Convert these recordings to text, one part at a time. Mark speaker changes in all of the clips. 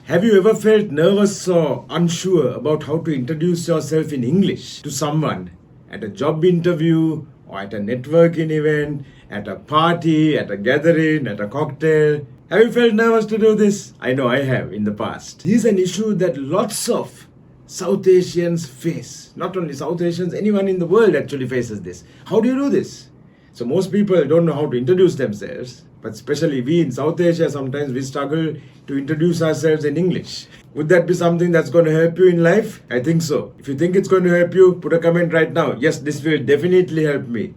Speaker 1: Have you ever felt nervous or unsure about how to introduce yourself in English to someone at a job interview or at a networking event, at a party, at a gathering, at a cocktail? Have you felt nervous to do this? I know I have in the past. This is an issue that lots of South Asians face. Not only South Asians, anyone in the world actually faces this. How do you do this? So most people don't know how to introduce themselves, but especially we in South Asia, sometimes we struggle to introduce ourselves in English. Would that be something that's going to help you in life? I think so. If you think it's going to help you, put a comment right now. Yes, this will definitely help me.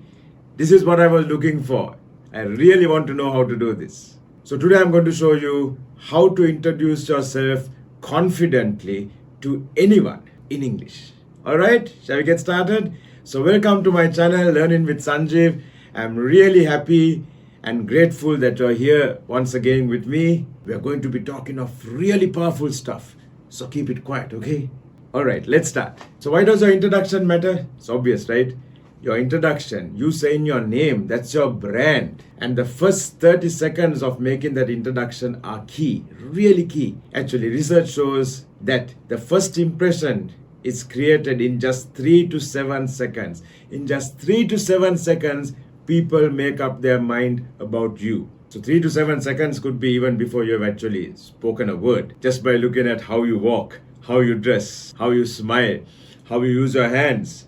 Speaker 1: This is what I was looking for. I really want to know how to do this. So today I'm going to show you how to introduce yourself confidently to anyone in English. Alright, shall we get started? So welcome to my channel, Learning with Sanjeev. I'm really happy and grateful that you're here once again with me. We are going to be talking of really powerful stuff. So keep it quiet, okay? Alright, let's start. So why does your introduction matter? It's obvious, right? Your introduction, you saying your name, that's your brand. And the first 30 seconds of making that introduction are key, really key. Actually, research shows that the first impression is created in just 3 to 7 seconds. In just 3 to 7 seconds, people make up their mind about you. So 3 to 7 seconds could be even before you have actually spoken a word. Just by looking at how you walk, how you dress, how you smile, how you use your hands.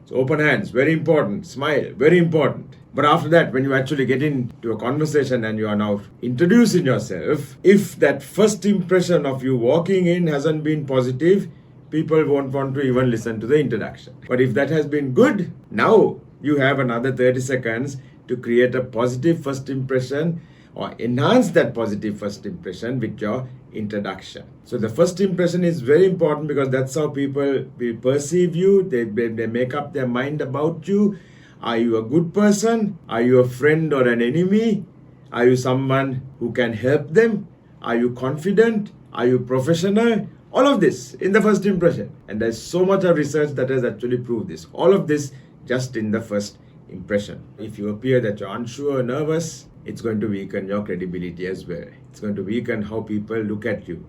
Speaker 1: So open hands, very important. Smile, very important. But after that, when you actually get into a conversation and you are now introducing yourself, if that first impression of you walking in hasn't been positive, people won't want to even listen to the introduction. But if that has been good, now you have another 30 seconds to create a positive first impression or enhance that positive first impression with your introduction. So the first impression is very important because that's how people will perceive you. They make up their mind about you. Are you a good person? Are you a friend or an enemy? Are you someone who can help them? Are you confident? Are you professional? All of this in the first impression. And there's so much of research that has actually proved this. All of this just in the first impression. If you appear that you're unsure, nervous, it's going to weaken your credibility as well. It's going to weaken how people look at you,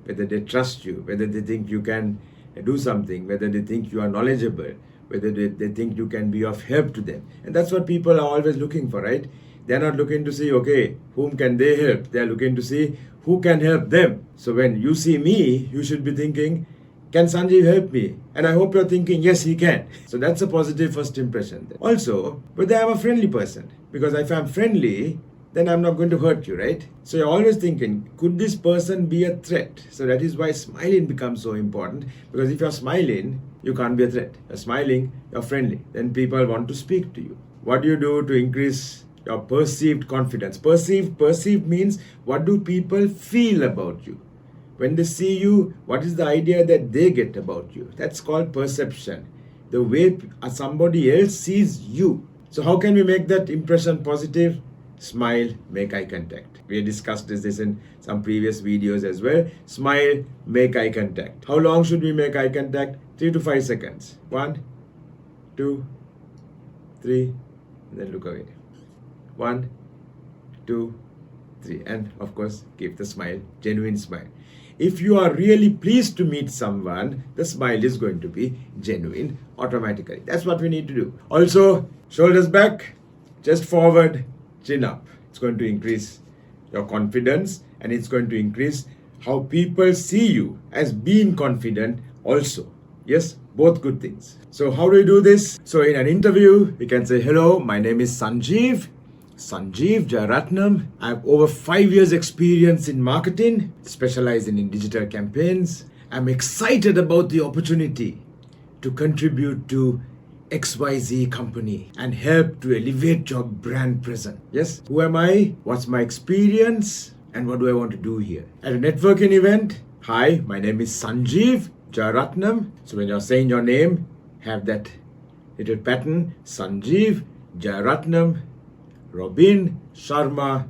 Speaker 1: whether they trust you, whether they think you can do something, whether they think you are knowledgeable, whether they think you can be of help to them. And that's what people are always looking for, right? They're not looking to see, okay, whom can they help? They're looking to see who can help them. So when you see me, you should be thinking, can Sanjeev help me? And I hope you're thinking, yes, he can. So that's a positive first impression. Also, whether I'm a friendly person. Because if I'm friendly, then I'm not going to hurt you, right? So you're always thinking, could this person be a threat? So that is why smiling becomes so important. Because if you're smiling, you can't be a threat. You're smiling, you're friendly. Then people want to speak to you. What do you do to increase your perceived confidence? Perceived means what do people feel about you? When they see you, what is the idea that they get about you? That's called perception. The way somebody else sees you. So how can we make that impression positive? Smile, make eye contact. We discussed this in some previous videos as well. Smile, make eye contact. How long should we make eye contact? 3 to 5 seconds. 1, 2, 3, and then look away. 1, 2, 3. And of course, keep the smile, genuine smile. If you are really pleased to meet someone, the smile is going to be genuine automatically. That's what we need to do. Also, shoulders back, chest forward, chin up. It's going to increase your confidence and it's going to increase how people see you as being confident also. Yes, both good things. So how do we do this? So in an interview, we can say, hello, my name is Sanjeev Jayaratnam. I have over 5 years experience in marketing, specializing in digital campaigns. I'm excited about the opportunity to contribute to XYZ company and help to elevate your brand presence. Yes, who am I? What's my experience? And what do I want to do here? At a networking event, hi, my name is Sanjeev Jayaratnam. So when you're saying your name, have that little pattern, Sanjeev Jayaratnam, Robin Sharma,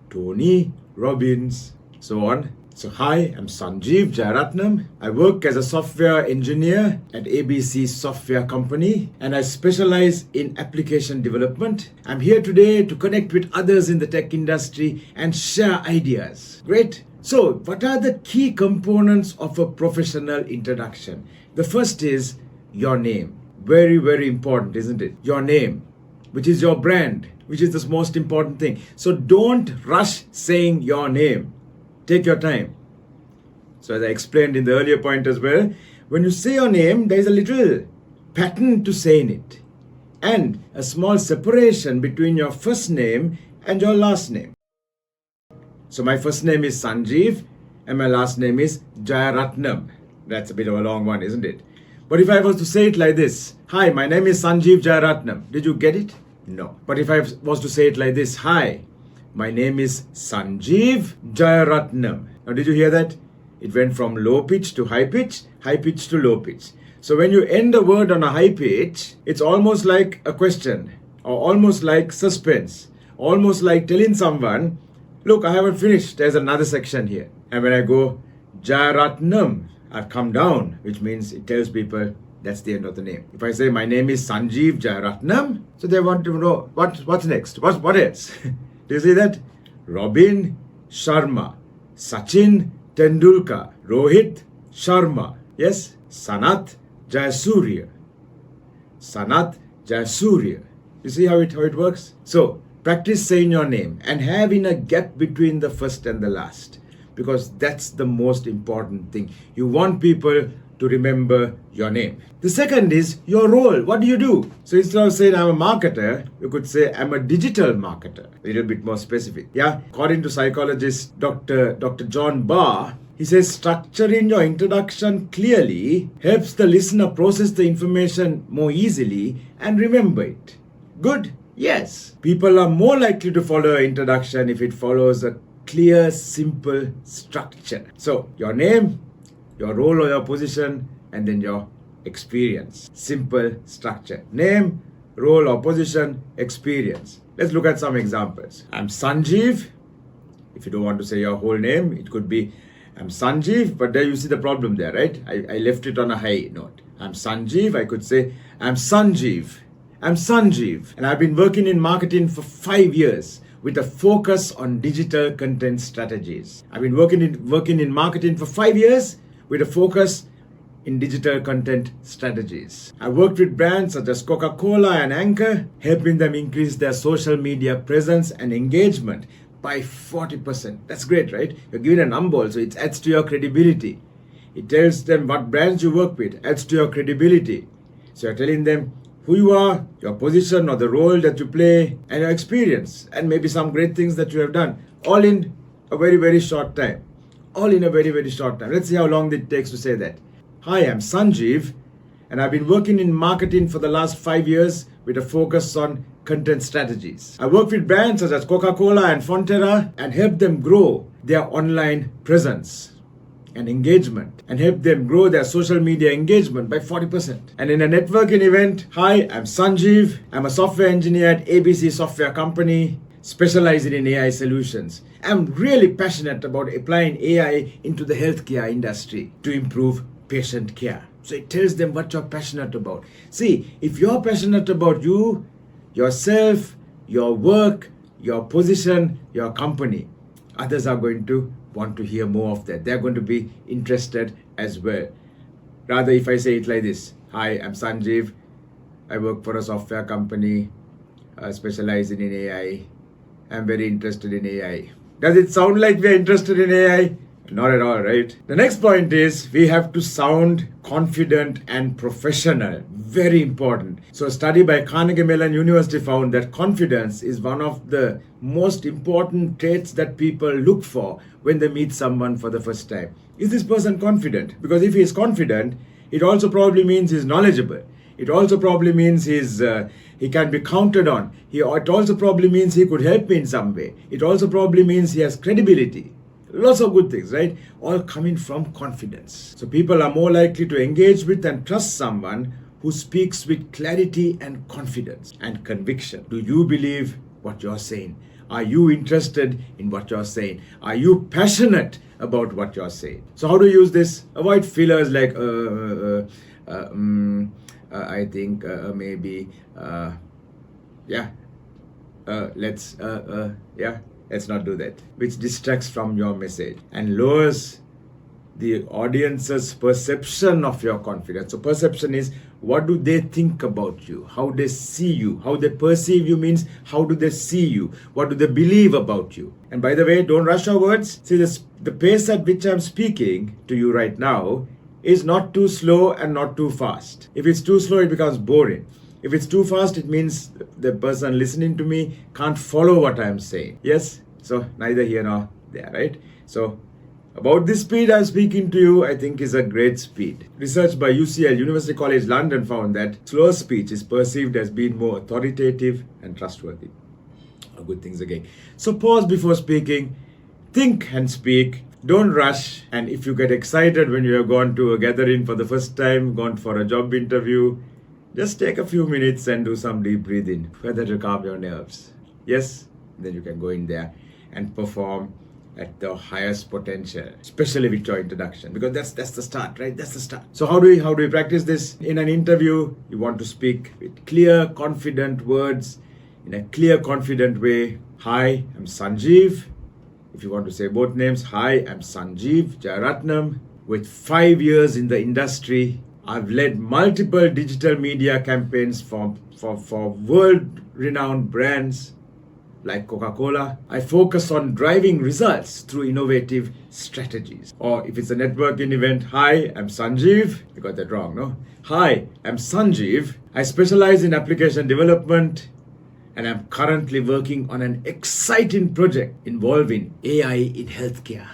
Speaker 1: Tony Robbins, so on. So hi, I'm Sanjeev Jayaratnam. I work as a software engineer at ABC Software Company and I specialize in application development. I'm here today to connect with others in the tech industry and share ideas. Great. So what are the key components of a professional introduction? The first is your name. Very, very important, isn't it? Your name, which is your brand, which is the most important thing. So don't rush saying your name. Take your time. So as I explained in the earlier point as well, when you say your name, there is a little pattern to saying it and a small separation between your first name and your last name. So my first name is Sanjeev and my last name is Jayaratnam. That's a bit of a long one, isn't it? But if I was to say it like this, hi, my name is Sanjeev Jayaratnam. Did you get it? No. But if I was to say it like this, hi, my name is Sanjeev Jayaratnam. Now did you hear that? It went from low pitch to high pitch to low pitch. So when you end a word on a high pitch, it's almost like a question or almost like suspense, almost like telling someone, look, I haven't finished. There's another section here. And when I go Jayaratnam, I've come down, which means it tells people that's the end of the name. If I say my name is Sanjeev Jayaratnam, so they want to know what's next? What else? Do you see that? Robin Sharma, Sachin Tendulkar, Rohit Sharma. Yes? Sanat Jayasurya. Sanat Jayasurya. You see how it works? So practice saying your name and having a gap between the first and the last, because that's the most important thing. You want people to remember your name. The second is your role. What do you do? So instead of saying I'm a marketer, you could say I'm a digital marketer. A little bit more specific. Yeah. According to psychologist Dr. John Barr, he says structuring your introduction clearly helps the listener process the information more easily and remember it. Good? Yes. People are more likely to follow an introduction if it follows a clear, simple structure. So your name, your role or your position, and then your experience. Simple structure. Name, role or position, experience. Let's look at some examples. I'm Sanjeev. If you don't want to say your whole name, it could be I'm Sanjeev, but there you see the problem there, right? I left it on a high note. I'm Sanjeev. I could say I'm Sanjeev. I'm Sanjeev. And I've been working in marketing for 5 years with a focus on digital content strategies. I've been working in marketing for 5 years with a focus in digital content strategies. I worked with brands such as Coca-Cola and Anchor, helping them increase their social media presence and engagement by 40%. That's great, right? You're given a number also. It adds to your credibility. It tells them what brands you work with, adds to your credibility. So you're telling them who you are, your position or the role that you play, and your experience, and maybe some great things that you have done, all in a very, very short time. All in a very, very short time. Let's see how long it takes to say that. Hi, I'm Sanjeev, and I've been working in marketing for the last 5 years with a focus on content strategies. I work with brands such as Coca-Cola and Fonterra and help them grow their online presence and engagement and help them grow their social media engagement by 40%. And in a networking event, hi, I'm Sanjeev. I'm a software engineer at ABC Software Company, specializing in AI solutions. I'm really passionate about applying AI into the healthcare industry to improve patient care. So it tells them what you're passionate about. See, if you're passionate about you, yourself, your work, your position, your company, others are going to want to hear more of that. They're going to be interested as well. Rather, if I say it like this, hi, I'm Sanjeev. I work for a software company specializing in AI. I'm very interested in AI. Does it sound like we're interested in AI? Not at all, right? The next point is we have to sound confident and professional. Very important. So a study by Carnegie Mellon University found that confidence is one of the most important traits that people look for when they meet someone for the first time. Is this person confident? Because if he is confident, it also probably means he's knowledgeable. It also probably means he can be counted on. It also probably means he could help me in some way. It also probably means he has credibility. Lots of good things, right? All coming from confidence. So people are more likely to engage with and trust someone who speaks with clarity and confidence and conviction. Do you believe what you're saying? Are you interested in what you're saying? Are you passionate about what you're saying. So how do you use this? Avoid fillers like I think maybe yeah let's not do that, which distracts from your message and lowers the audience's perception of your confidence. So perception is what do they think about you, how they see you, how they perceive you means how do they see you, what do they believe about you. And by the way, don't rush your words. See, the pace at which I'm speaking to you right now is not too slow and not too fast. If it's too slow, it becomes boring. If it's too fast, it means the person listening to me can't follow what I'm saying. Yes? So neither here nor there, right? So about this speed I'm speaking to you, I think is a great speed. Research by UCL, University College London, found that slower speech is perceived as being more authoritative and trustworthy. Good things again. So pause before speaking, think and speak. Don't rush. And if you get excited when you have gone to a gathering for the first time, gone for a job interview, just take a few minutes and do some deep breathing, whether to calm your nerves. Yes, then you can go in there and perform at the highest potential, especially with your introduction, because that's the start, right? That's the start. So how do we practice this? In an interview, you want to speak with clear, confident words in a clear, confident way. Hi, I'm Sanjeev. If you want to say both names, hi, I'm Sanjeev Jayaratnam. With 5 years in the industry, I've led multiple digital media campaigns for world-renowned brands like Coca-Cola. I focus on driving results through innovative strategies. Or if it's a networking event, hi, I'm Sanjeev. You got that wrong, no? Hi, I'm Sanjeev. I specialize in application development and I'm currently working on an exciting project involving AI in healthcare.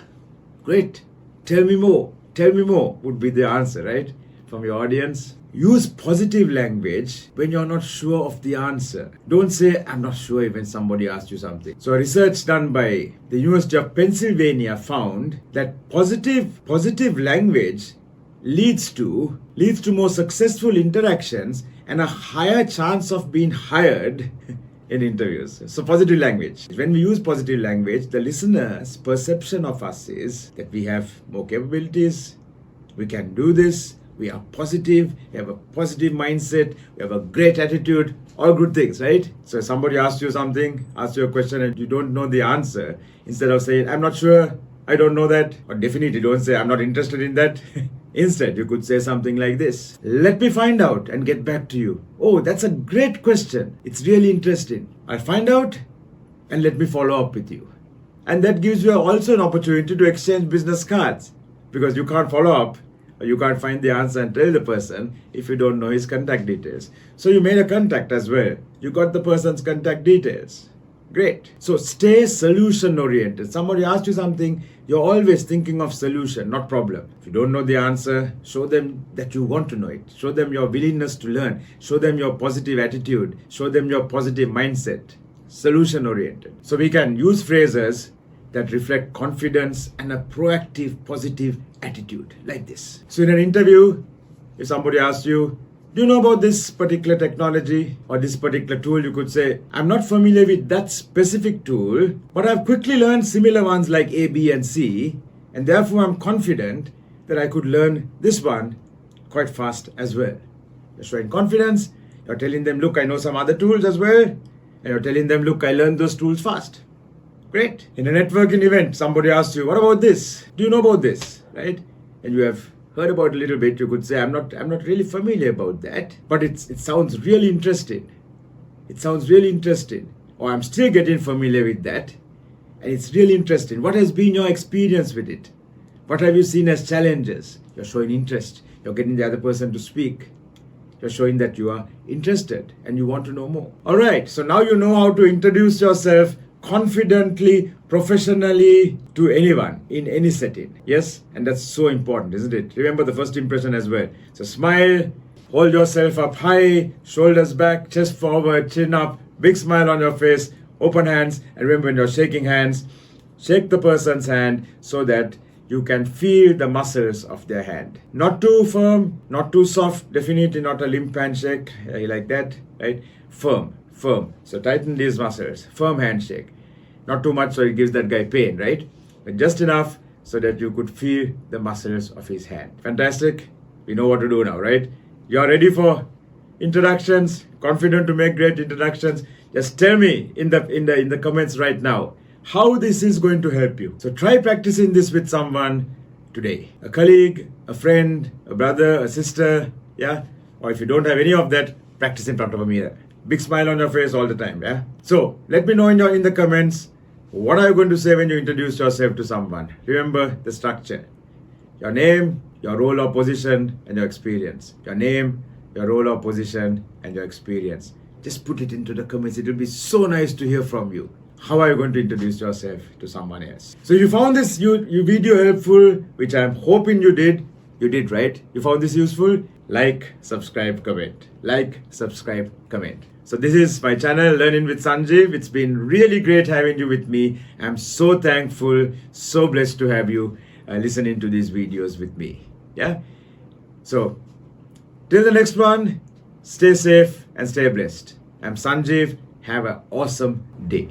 Speaker 1: Great. Tell me more. Tell me more would be the answer, right? From your audience. Use positive language when you're not sure of the answer. Don't say, I'm not sure when somebody asks you something. So research done by the University of Pennsylvania found that positive language leads to more successful interactions and a higher chance of being hired in interviews. So positive language. When we use positive language, the listener's perception of us is that we have more capabilities, we can do this, we are positive, we have a positive mindset, we have a great attitude, all good things, right? So if somebody asks you something, asks you a question and you don't know the answer, instead of saying, I'm not sure, I don't know that, or definitely don't say, I'm not interested in that. Instead, you could say something like this. Let me find out and get back to you. Oh, that's a great question. It's really interesting. I'll find out and let me follow up with you. And that gives you also an opportunity to exchange business cards, because you can't follow up, or you can't find the answer and tell the person if you don't know his contact details. So you made a contact as well. You got the person's contact details. Great. So stay solution oriented. Somebody asks you something, you're always thinking of solution, not problem. If you don't know the answer, show them that you want to know it. Show them your willingness to learn. Show them your positive attitude. Show them your positive mindset. Solution oriented. So we can use phrases that reflect confidence and a proactive, positive attitude like this. So in an interview, if somebody asks you, do you know about this particular technology or this particular tool? You could say, I'm not familiar with that specific tool, but I've quickly learned similar ones like A, B, and C, and therefore I'm confident that I could learn this one quite fast as well. You're showing confidence, you're telling them, look, I know some other tools as well, and you're telling them, look, I learned those tools fast. Great. In a networking event, somebody asks you, what about this? Do you know about this? Right? And you have heard about it a little bit. You could say, I'm not really familiar about that, but it sounds really interesting. It sounds really interesting. Or I'm still getting familiar with that, and it's really interesting. What has been your experience with it? What have you seen as challenges? You're showing interest. You're getting the other person to speak. You're showing that you are interested and you want to know more. All right. So now you know how to introduce yourself confidently, professionally to anyone in any setting. Yes? And that's so important, isn't it? Remember the first impression as well. So smile, hold yourself up high, shoulders back, chest forward, chin up, big smile on your face, open hands. And remember, when you're shaking hands, shake the person's hand so that you can feel the muscles of their hand. Not too firm, not too soft, definitely not a limp handshake like that, right? Firm. So tighten these muscles. Firm handshake. Not too much so it gives that guy pain, right? But just enough so that you could feel the muscles of his hand. Fantastic. We know what to do now, right? You're ready for introductions? Confident to make great introductions? Just tell me in the comments right now how this is going to help you. So try practicing this with someone today. A colleague, a friend, a brother, a sister, yeah? Or if you don't have any of that, practice in front of a mirror. Big smile on your face all the time, yeah? So let me know in the comments, what are you going to say when you introduce yourself to someone? Remember the structure. Your name, your role or position, and your experience. Your name, your role or position, and your experience. Just put it into the comments. It will be so nice to hear from you. How are you going to introduce yourself to someone else? So if you found this video helpful, which I'm hoping you did. You did, right? You found this useful? Like, subscribe, comment. Like, subscribe, comment. So this is my channel, Learning with Sanjeev. It's been really great having you with me. I'm so thankful, so blessed to have you listening to these videos with me. Yeah? So, till the next one, stay safe and stay blessed. I'm Sanjeev. Have an awesome day.